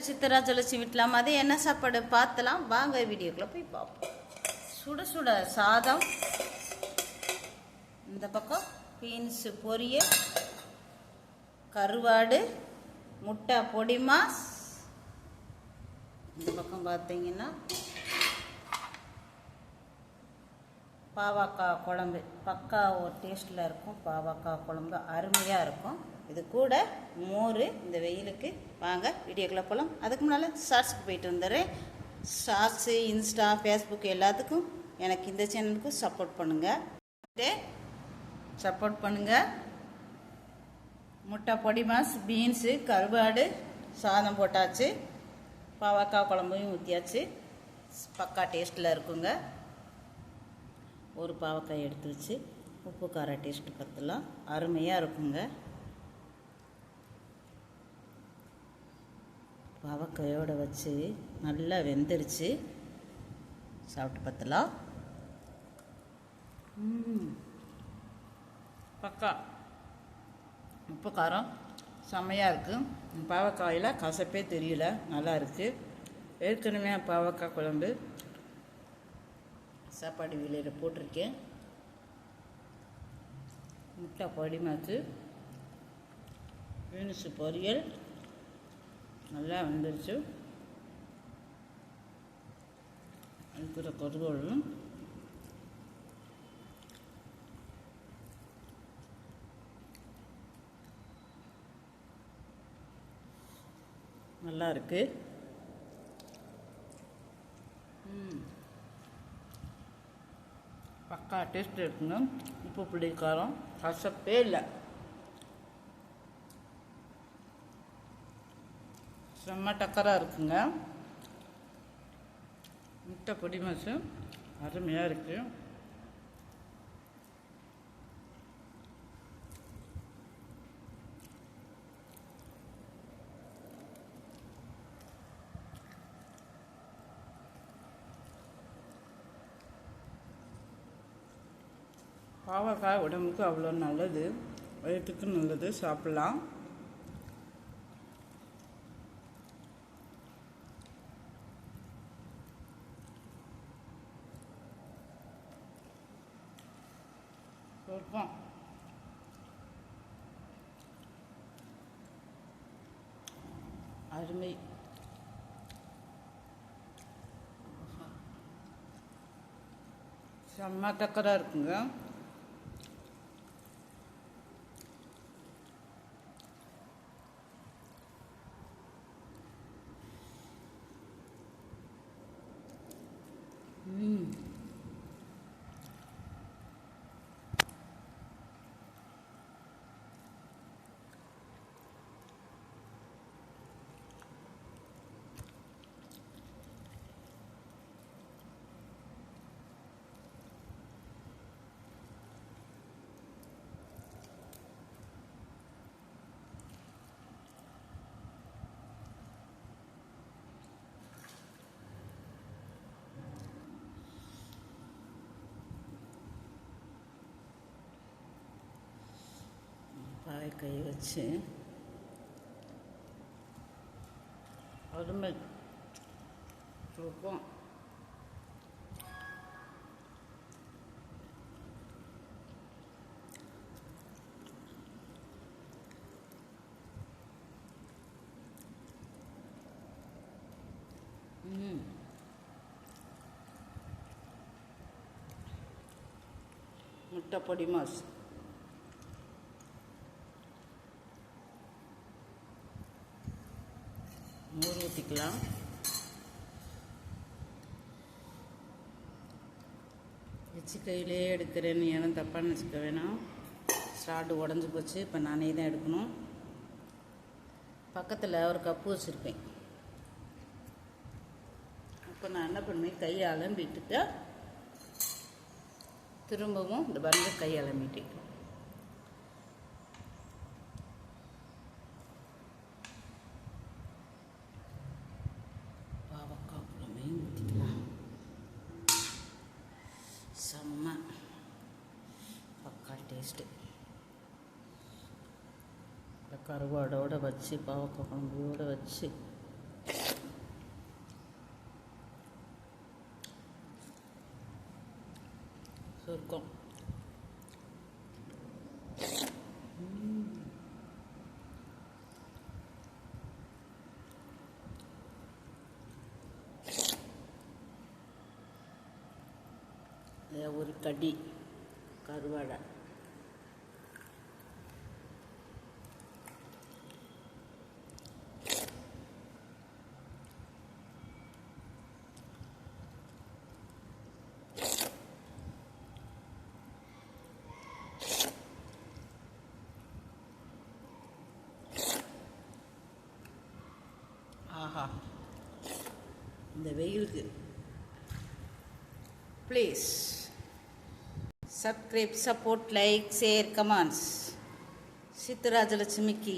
சித்தராஜலட்சுமி வீட்டில் அது என்ன சாப்பாடு பார்த்தலாம் வாங்க, வீடியோக்குள்ளே போய் பார்ப்போம். சுட சுட சாதம், இந்த பக்கம் பீன்ஸு பொரியல், கருவாடு, முட்டை பொடி மாஸ், இந்த பக்கம் பார்த்தீங்கன்னா பாவக்காய் குழம்பு. பக்கா ஒரு டேஸ்ட்டில் இருக்கும். பாவக்காய் குழம்பு அருமையாக இருக்கும். இது கூட மோர். இந்த வெயிலுக்கு வாங்க வீடியோக்குள்ளே போகலாம். அதுக்கு முன்னால் ஷார்ட்ஸுக்கு போயிட்டு வந்துடுறேன். ஷார்ட்ஸு, இன்ஸ்டா, ஃபேஸ்புக் எல்லாத்துக்கும் எனக்கு இந்த சேனலுக்கும் சப்போர்ட் பண்ணுங்கள். முட்டை பொடி மாஸ், பீன்ஸு, கருவாடு, சாதம் போட்டாச்சு, பாவக்காய் குழம்பையும் ஊற்றியாச்சு. பக்கா டேஸ்ட்டில் இருக்குங்க. ஒரு பாவக்காய் எடுத்து வச்சு உப்பு கார டேஸ்ட்டு பார்த்துலாம். அருமையாக இருக்குங்க. பாவக்காயோடு வச்சு நல்லா வெந்துருச்சு. சாப்பிட்டு பார்த்துலாம். பக்கா உப்பு காரம் செம்மையாக இருக்குது. பாவக்காயில் கசப்பே தெரியல, நல்லா இருக்குது. ஏற்கனவே பாவக்காய் குழம்பு சாப்பாடு வெளியில் போட்டிருக்கேன். முட்டை பொடி மாசு, பீன்ஸு பொரியல் நல்லா வந்துருச்சு. இருக்கிற கருவேலும் நல்லா இருக்கு. பக்கா டேஸ்ட் இருக்குங்க. உப்பு புளி காரம் கசப்பே இல்லை. செம்ம டக்கராக இருக்குங்க. முட்டை பொடி மாசு அருமையாக இருக்குது. பாவக்காய் உடம்புக்கு அவ்வளோ நல்லது, வயிற்றுக்கு நல்லது, சாப்பிட்லாம். அருமை. செம்ம டக்கராக இருக்குங்க. பாவக்காய் வச்சு அருமை இருக்கும். முட்டை பொடி மாஸ், மோர் ஊற்றிக்கலாம். வச்சு கையிலே எடுக்கிறேன்னு ஏன்னா தப்பாக நினச்சிக்க வேணாம். ஸ்டார்ட் உடஞ்சி போச்சு, இப்போ நானே தான் எடுக்கணும். பக்கத்தில் ஒரு கப்பு வச்சுருப்பேன். இப்போ நான் என்ன பண்ணுவேன், கையை அலம்பிட்டுட்டு திரும்பவும் இந்த பாருங்க கையை அலம்பிட்டு பாவக்காய் குழம்பையும் ஊற்றிக்கலாம். செம்ம பக்கா டேஸ்ட்டு. இந்த கருவாடோடு வச்சு பாவக்காய் குழம்போடு வச்சு இருக்கும். ஒரு கடி கருவாடை. ஆஹா, இந்த வெயிலுக்கு please subscribe, support, like, share, comments. சித்ராஜலட்சுமிக்கு